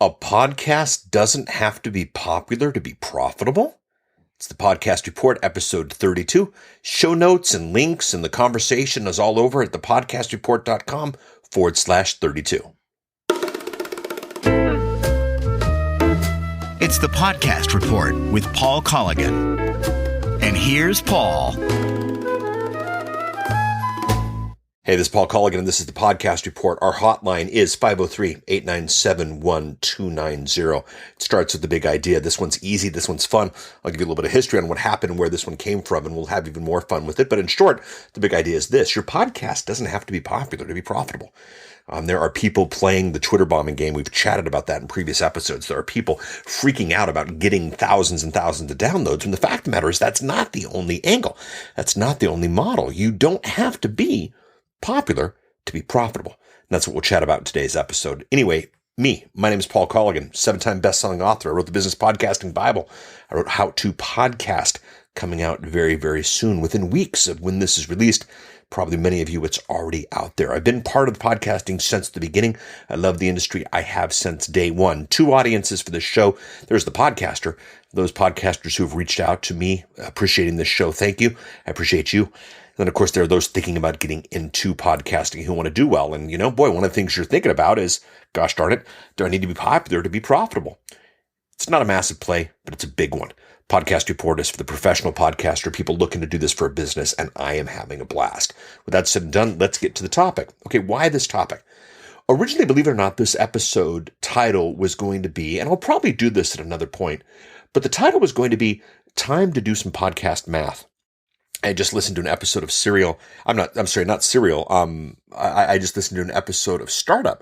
A podcast doesn't have to be popular to be profitable? It's the Podcast Report, episode 32. Show notes and links and the conversation is all over at thepodcastreport.com/32. It's the Podcast Report with Paul Colligan. And here's Paul. Hey, this is Paul Colligan, and this is the Podcast Report. Our hotline is 503-897-1290. It starts with the big idea. This one's easy. This one's fun. I'll give you a little bit of history on what happened and where this one came from, and we'll have even more fun with it. But in short, the big idea is this. Your podcast doesn't have to be popular to be profitable. There are people playing the Twitter bombing game. We've chatted about that in previous episodes. There are people freaking out about getting thousands and thousands of downloads. And the fact of the matter is that's not the only angle. That's not the only model. You don't have to be popular to be profitable. And that's what we'll chat about in today's episode. Anyway, my name is Paul Colligan, 7-time best-selling author. I wrote the Business Podcasting Bible. I wrote How to Podcast, coming out very, very soon. Within weeks of when this is released, probably many of you, it's already out there. I've been part of podcasting since the beginning. I love the industry. I have since day one. Two audiences for this show. There's the podcaster, those podcasters who have reached out to me appreciating this show. Thank you. I appreciate you. Then, of course, there are those thinking about getting into podcasting who want to do well. And, one of the things you're thinking about is, gosh darn it, do I need to be popular to be profitable? It's not a massive play, but it's a big one. Podcast Report is for the professional podcaster, people looking to do this for a business, and I am having a blast. With that said and done, let's get to the topic. Okay, why this topic? Originally, believe it or not, this episode title was going to be, and I'll probably do this at another point, but the title was going to be Time to Do Some Podcast Math. I just listened to an episode of Serial. Not Serial. I just listened to an episode of Startup,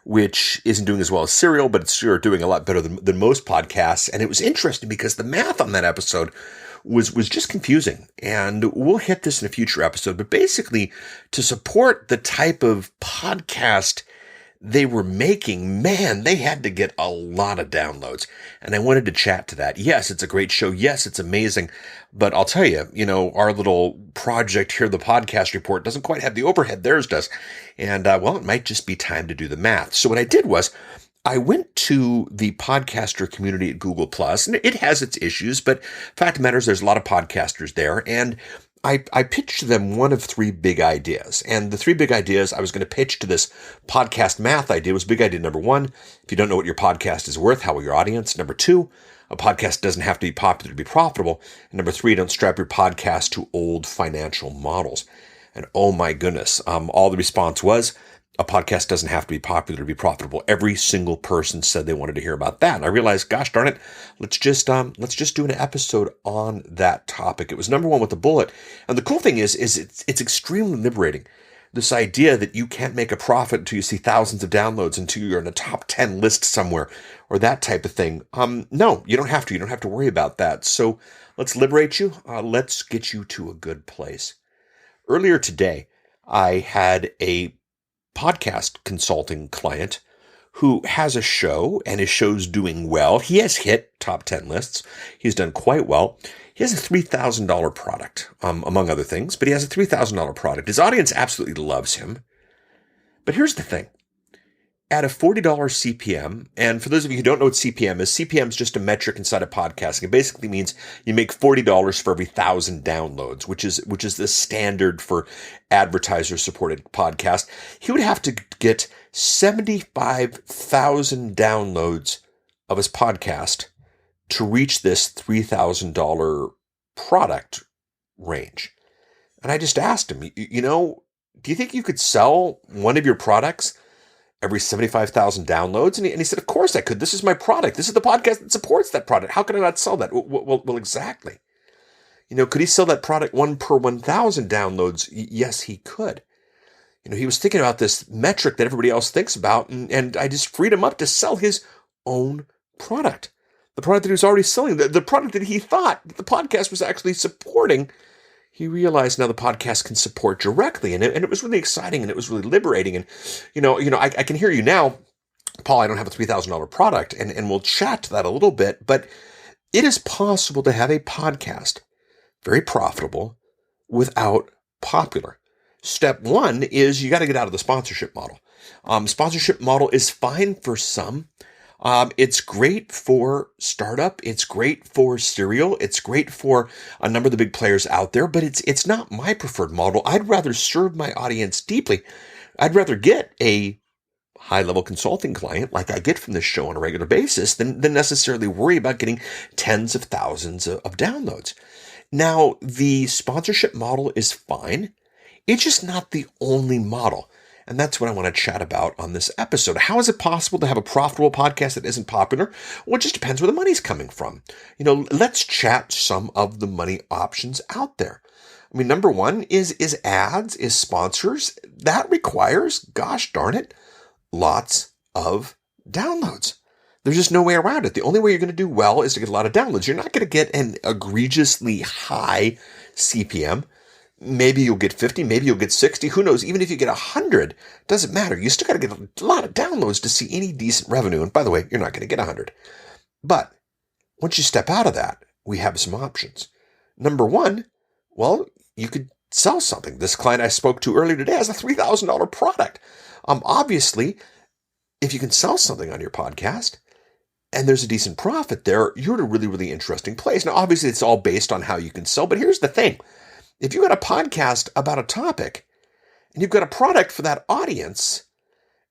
which isn't doing as well as Serial, but it's sure doing a lot better than most podcasts. And it was interesting because the math on that episode was just confusing. And we'll hit this in a future episode. But basically, to support the type of podcast they were making, man, they had to get a lot of downloads. And I wanted to chat to that. Yes, it's a great show. Yes, it's amazing. But I'll tell you, our little project here, the Podcast Report, doesn't quite have the overhead theirs does. And, it might just be time to do the math. So what I did was I went to the podcaster community at Google+, and it has its issues, but fact of the matter is there's a lot of podcasters there. And I pitched them one of three big ideas. And the three big ideas I was going to pitch to this podcast math idea was big idea number one, if you don't know what your podcast is worth, how will your audience? Number two, a podcast doesn't have to be popular to be profitable. And number three, don't strap your podcast to old financial models. And oh my goodness, all the response was, a podcast doesn't have to be popular to be profitable. Every single person said they wanted to hear about that. And I realized, gosh darn it, let's just do an episode on that topic. It was number one with the bullet. And the cool thing is it's extremely liberating. This idea that you can't make a profit until you see thousands of downloads, until you're in a top 10 list somewhere, or that type of thing. No, you don't have to. You don't have to worry about that. So let's liberate you. Let's get you to a good place. Earlier today, I had a podcast consulting client who has a show, and his show's doing well. He has hit top 10 lists. He's done quite well. He has a $3,000 product, among other things, but he has a $3,000 product. His audience absolutely loves him. But here's the thing. At a $40 CPM, and for those of you who don't know what CPM is just a metric inside of podcasting. It basically means you make $40 for every 1,000 downloads, which is the standard for advertiser-supported podcast. He would have to get 75,000 downloads of his podcast to reach this $3,000 product range. And I just asked him, do you think you could sell one of your products every 75,000 downloads? And he said, of course I could. This is my product. This is the podcast that supports that product. How could I not sell that? Well, exactly. Could he sell that product one per 1,000 downloads? Yes, he could. He was thinking about this metric that everybody else thinks about, and I just freed him up to sell his own product. The product that he was already selling, the product that he thought the podcast was actually supporting. He realized now the podcast can support directly, and it was really exciting, and it was really liberating. And I can hear you now, Paul. I don't have a $3,000 product, and we'll chat to that a little bit. But it is possible to have a podcast very profitable without popular. Step one is you got to get out of the sponsorship model. Sponsorship model is fine for some. It's great for startup. It's great for serial. It's great for a number of the big players out there, but it's not my preferred model. I'd rather serve my audience deeply. I'd rather get a high-level consulting client like I get from this show on a regular basis than necessarily worry about getting tens of thousands of downloads. Now, the sponsorship model is fine. It's just not the only model. And that's what I want to chat about on this episode. How is it possible to have a profitable podcast that isn't popular? Well, it just depends where the money's coming from. Let's chat some of the money options out there. I mean, number one is ads, is sponsors. That requires, gosh darn it, lots of downloads. There's just no way around it. The only way you're going to do well is to get a lot of downloads. You're not going to get an egregiously high CPM. Maybe you'll get 50, maybe you'll get 60. Who knows? Even if you get 100, doesn't matter. You still got to get a lot of downloads to see any decent revenue. And by the way, you're not going to get 100. But once you step out of that, we have some options. Number one, well, you could sell something. This client I spoke to earlier today has a $3,000 product. Obviously, if you can sell something on your podcast and there's a decent profit there, you're in a really, really interesting place. Now, obviously, it's all based on how you can sell. But here's the thing. If you've got a podcast about a topic and you've got a product for that audience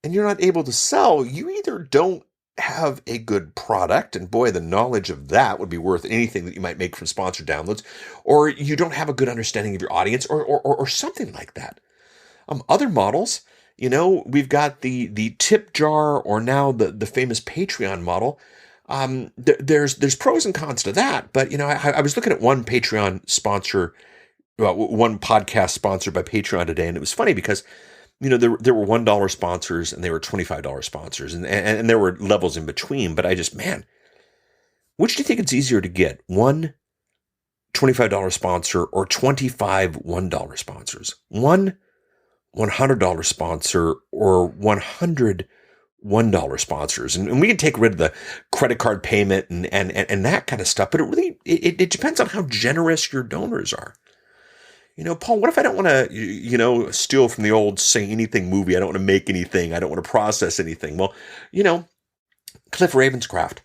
and you're not able to sell, you either don't have a good product, and boy, the knowledge of that would be worth anything that you might make from sponsored downloads, or you don't have a good understanding of your audience or something like that. Other models, we've got the tip jar, or now the famous Patreon model. There's pros and cons to that, but I was looking at one Patreon sponsor, one podcast sponsored by Patreon today, and it was funny because there were $1 sponsors and there were $25 sponsors, and there were levels in between. But which do you think it's easier to get? One $25 sponsor or 25 $1 sponsors? One $100 sponsor or 100 $1 sponsors? And we can take rid of the credit card payment and that kind of stuff, but it depends on how generous your donors are. Paul, what if I don't want to, steal from the old Say Anything movie? I don't want to make anything. I don't want to process anything. Well, Cliff Ravenscraft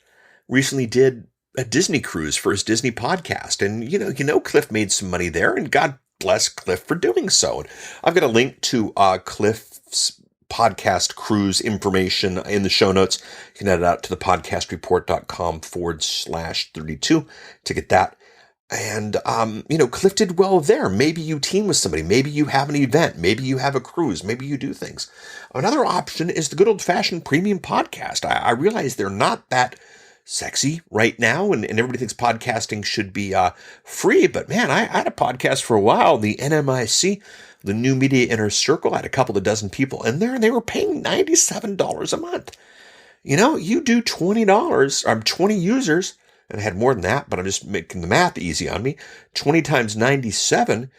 recently did a Disney cruise for his Disney podcast. And, Cliff made some money there, and God bless Cliff for doing so. And I've got a link to Cliff's podcast cruise information in the show notes. You can add it out to thepodcastreport.com/32 to get that. And, Cliff did well there. Maybe you team with somebody. Maybe you have an event. Maybe you have a cruise. Maybe you do things. Another option is the good old-fashioned premium podcast. I realize they're not that sexy right now, and everybody thinks podcasting should be free. But, man, I had a podcast for a while, the NMIC, the New Media Inner Circle. I had a couple of dozen people in there, and they were paying $97 a month. You do $20, or 20 users, and I had more than that, but I'm just making the math easy on me. 20 times 97,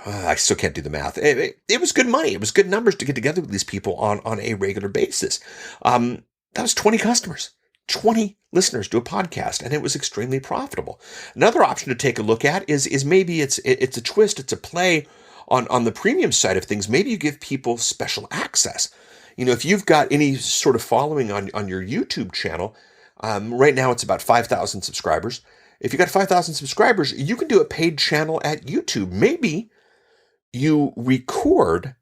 I still can't do the math. It was good money. It was good numbers to get together with these people on a regular basis. That was 20 customers, 20 listeners to a podcast, and it was extremely profitable. Another option to take a look at is maybe it's a twist, it's a play on the premium side of things. Maybe you give people special access. If you've got any sort of following on your YouTube channel, right now it's about 5,000 subscribers. If you got 5,000 subscribers, you can do a paid channel at YouTube. Maybe you record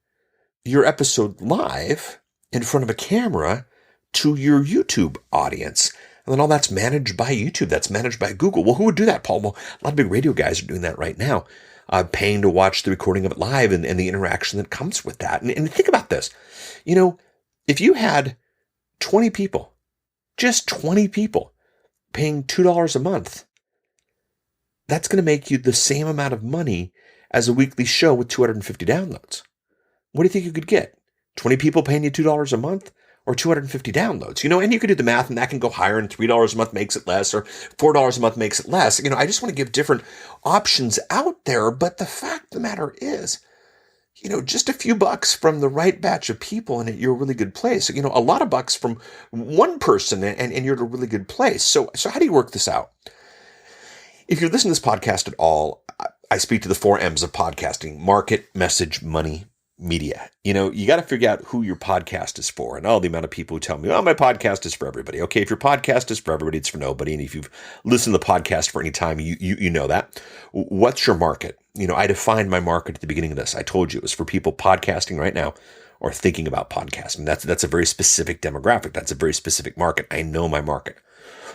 your episode live in front of a camera to your YouTube audience. And then all that's managed by YouTube. That's managed by Google. Well, who would do that, Paul? Well, a lot of big radio guys are doing that right now, paying to watch the recording of it live and the interaction that comes with that. And think about this. If you had 20 people, just 20 people paying $2 a month, that's going to make you the same amount of money as a weekly show with 250 downloads. What do you think you could get? 20 people paying you $2 a month or 250 downloads? And you can do the math, and that can go higher, and $3 a month makes it less, or $4 a month makes it less. I just want to give different options out there, but the fact of the matter is, just a few bucks from the right batch of people, and you're a really good place. A lot of bucks from one person, and you're at a really good place. So how do you work this out? If you're listening to this podcast at all, I speak to the 4 M's of podcasting: market, message, money. media. You got to figure out who your podcast is for. And all the amount of people who tell me, oh, my podcast is for everybody. Okay, if your podcast is for everybody, it's for nobody. And if you've listened to the podcast for any time, you know that. What's your market? I defined my market at the beginning of this. I told you it was for people podcasting right now or thinking about podcasting. That's a very specific demographic. That's a very specific market. I know my market.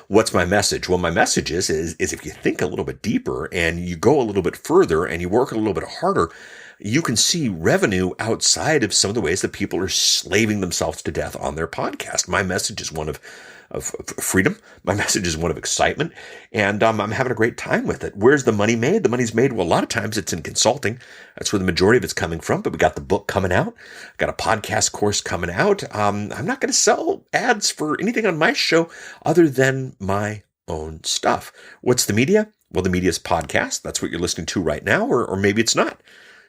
What's my message? Well, my message is if you think a little bit deeper and you go a little bit further and you work a little bit harder, you can see revenue outside of some of the ways that people are slaving themselves to death on their podcast. My message is one of freedom. My message is one of excitement, and I'm having a great time with it. Where's the money made? The money's made, well, a lot of times it's in consulting. That's where the majority of it's coming from, but we got the book coming out. Got a podcast course coming out. I'm not going to sell ads for anything on my show other than my own stuff. What's the media? Well, the media is podcast. That's what you're listening to right now, or maybe it's not.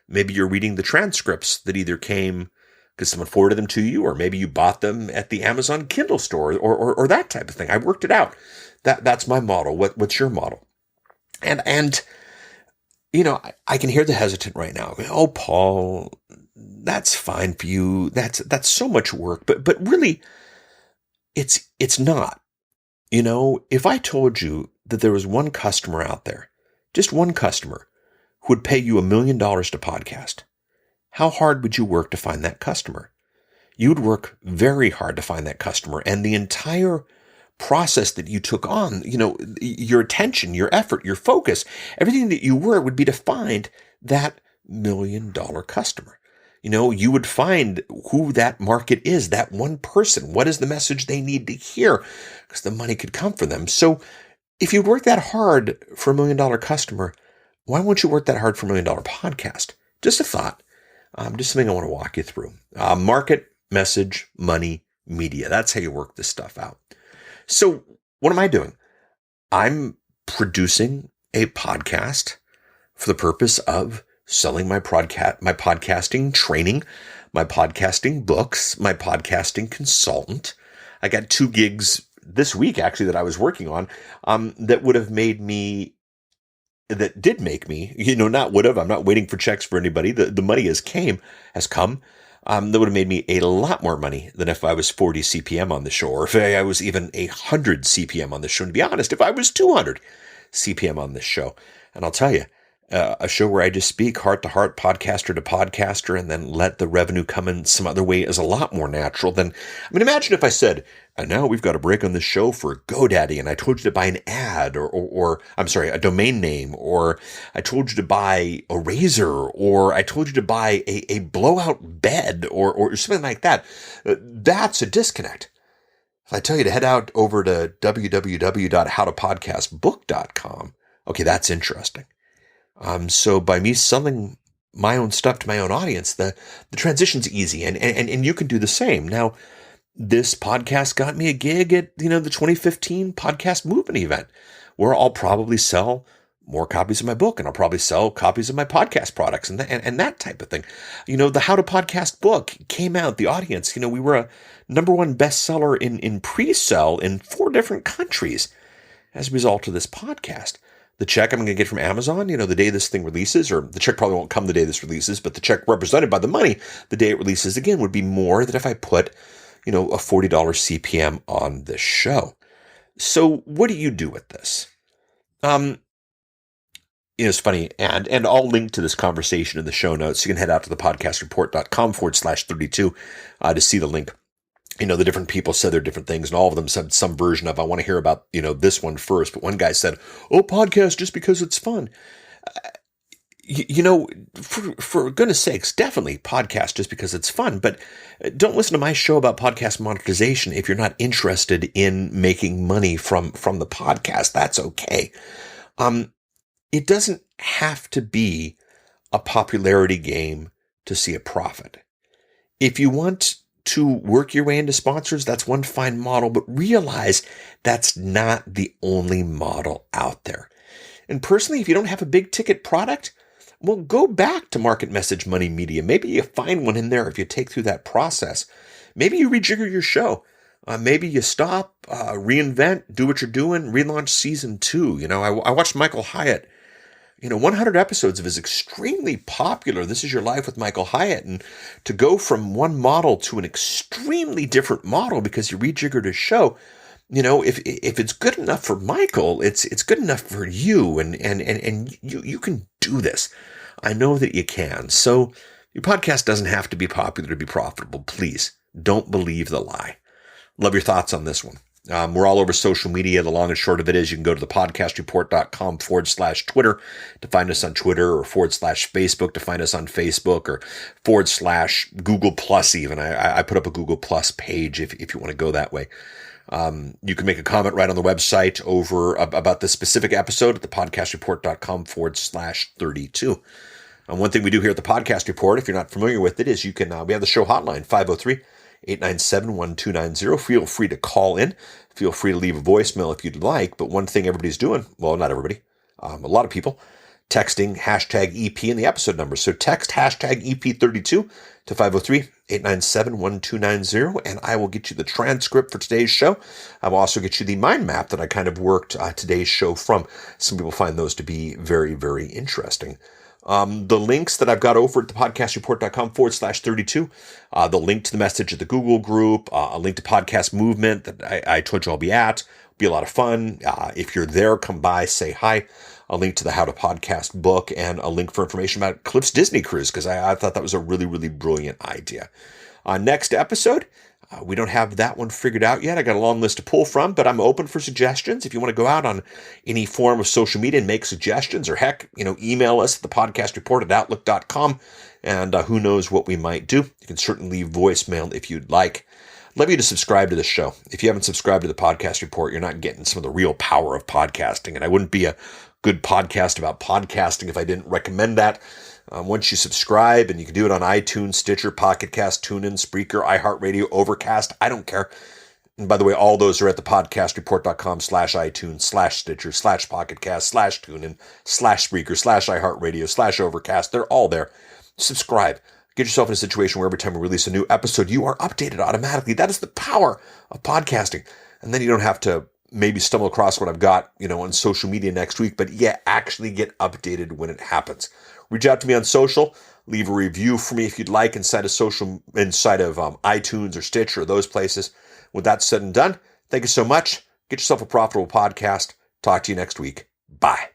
Maybe you're reading the transcripts that either came because someone forwarded them to you, or maybe you bought them at the Amazon Kindle store, or that type of thing. I worked it out. That's my model. What's your model? And I can hear the hesitant right now. Oh, Paul, that's fine for you. That's so much work, but really, it's not. If I told you that there was one customer out there, just one customer, who would pay you $1 million to podcast, how hard would you work to find that customer? You would work very hard to find that customer, and the entire process that you took on, your attention, your effort, your focus, everything that you were would be to find that $1 million customer. You would find who that market is, that one person. What is the message they need to hear? Because the money could come from them. So if you work that hard for $1 million customer, why won't you work that hard for $1 million podcast? Just a thought. Just something I want to walk you through. Market, message, money, media. That's how you work this stuff out. So what am I doing? I'm producing a podcast for the purpose of selling my podcasting training, my podcasting books, my podcasting consultant. I got 2 gigs this week, actually, that I was working on that did make me, not would have. I'm not waiting for checks for anybody. The money has come. That would have made me a lot more money than if I was 40 CPM on the show, or if I was even 100 CPM on the show. And to be honest, if I was 200 CPM on this show, and I'll tell you, a show where I just speak heart to heart, podcaster to podcaster, and then let the revenue come in some other way is a lot more natural than, imagine if I said, and now we've got a break on the show for GoDaddy, and I told you to buy an ad, or a domain name, or I told you to buy a razor, or I told you to buy a blowout bed, or something like that. That's a disconnect. If I tell you to head out over to www.howtopodcastbook.com, okay, that's interesting. So by me selling my own stuff to my own audience, the transition's easy, and you can do the same. Now, this podcast got me a gig at, the 2015 podcast movement event, where I'll probably sell more copies of my book, and I'll probably sell copies of my podcast products and that type of thing. The How to Podcast book came out, the audience, we were a #1 bestseller in pre-sell in 4 different countries as a result of this podcast. The check I'm going to get from Amazon, the day this thing releases, or the check probably won't come the day this releases, but the check represented by the money the day it releases again would be more than if I put, a $40 CPM on this show. So what do you do with this? It's funny, and I'll link to this conversation in the show notes. You can head out to thepodcastreport.com/32 to see the link. The different people said their different things, and all of them said some version of, I want to hear about, this one first. But one guy said, oh, podcast just because it's fun. For goodness sakes, definitely podcast just because it's fun. But don't listen to my show about podcast monetization if you're not interested in making money from the podcast. That's okay. It doesn't have to be a popularity game to see a profit. If you want to work your way into sponsors, that's one fine model, but realize that's not the only model out there. And personally, if you don't have a big ticket product, well, go back to market, message, money, media. Maybe you find one in there if you take through that process. Maybe you rejigger your show. Maybe you stop, reinvent, do what you're doing, relaunch season 2. I watched Michael Hyatt, 100 episodes of is extremely popular. This is Your Life with Michael Hyatt. And to go from one model to an extremely different model because you rejiggered a show, if it's good enough for Michael, it's good enough for you, and you can do this. I know that you can. So your podcast doesn't have to be popular to be profitable. Please don't believe the lie. Love your thoughts on this one. We're all over social media. The long and short of it is you can go to thepodcastreport.com/Twitter to find us on Twitter, or /Facebook to find us on Facebook, or /Google Plus even. I put up a Google Plus page if you want to go that way. You can make a comment right on the website over about this specific episode at thepodcastreport.com/32. One thing we do here at the Podcast Report, if you're not familiar with it, is we have the show hotline, 503-897-1290. Feel free to call in. Feel free to leave a voicemail if you'd like. But one thing everybody's doing, well, not everybody, a lot of people, texting hashtag EP in the episode number. So text hashtag EP32 to 503-897-1290, and I will get you the transcript for today's show. I will also get you the mind map that I kind of worked today's show from. Some people find those to be very, very interesting. The links that I've got over at thepodcastreport.com/32, the link to the message at the Google group, a link to Podcast Movement that I told you I'll be at. It'll be a lot of fun. If you're there, come by, say hi. A link to the How to Podcast book, and a link for information about Cliff's Disney cruise, because I thought that was a really, really brilliant idea. Next episode, we don't have that one figured out yet. I got a long list to pull from, but I'm open for suggestions. If you want to go out on any form of social media and make suggestions, or heck, email us at thepodcastreport@outlook.com, and who knows what we might do. You can certainly leave voicemail if you'd like. I'd love you to subscribe to the show. If you haven't subscribed to the Podcast Report, you're not getting some of the real power of podcasting, and I wouldn't be a good podcast about podcasting if I didn't recommend that. Once you subscribe, and you can do it on iTunes, Stitcher, Pocket Cast, TuneIn, Spreaker, iHeartRadio, Overcast, I don't care. And by the way, all those are at thepodcastreport.com/iTunes, /Stitcher, /Pocket Cast, /TuneIn, /Spreaker, /iHeartRadio, /Overcast. They're all there. Subscribe. Get yourself in a situation where every time we release a new episode, you are updated automatically. That is the power of podcasting. And then you don't have to maybe stumble across what I've got, on social media next week, but actually get updated when it happens. Reach out to me on social. Leave a review for me if you'd like inside of iTunes or Stitcher or those places. With that said and done, thank you so much. Get yourself a profitable podcast. Talk to you next week. Bye.